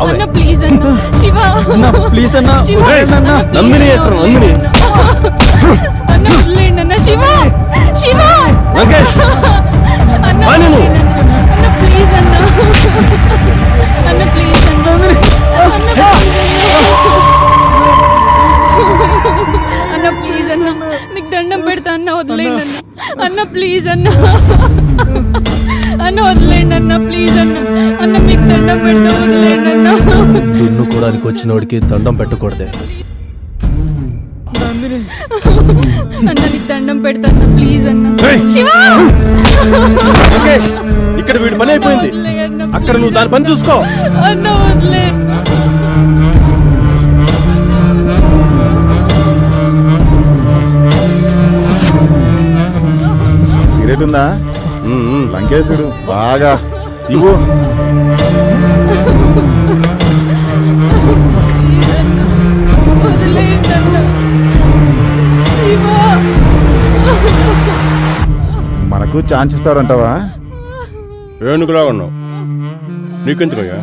అన్న ప్లీజ్ అన్న శివ ప్లీజ్ అన్న శివ అన్న నందిని ఎక్కడ నందిని అన్న వదిలేండి అన్న శివ శివ లంకేష్ అన్న వాణిను. అన్న ప్లీజ్ అన్న అన్న ప్లీజ్ అన్న అన్న ప్లీజ్ అన్న మీకు దండం పెడతా అన్న వదిలేండి అన్న అన్న ప్లీజ్ అన్న అన్న వదిలేండి అన్న ప్లీజ్ అన్న అన్న మీకు దండం పెడతా వదిలేండి అన్న దున్నుకోవడానికి వచ్చినోడికి దండం పెట్టకూడదే. అన్న నీకు దండం పెడతా అన్న ప్లీజ్ అన్న ఏయ్! శివ లంకేష్ ఇక్కడ వీడి పని అయిపోయింది. వదిలే అన్న, అక్కడ నువ్వు దాని పని చూసుకో. అన్న వదిలే సిగరెట్ ఉందా లంకేశుడు బాగా ఇవ్వు. వదిలేండి అన్న శివ మనకు ఛాన్స్ ఇస్తాడంటావా? ఏనుగులా ఉన్నావు, నీకెందుకయ్యా?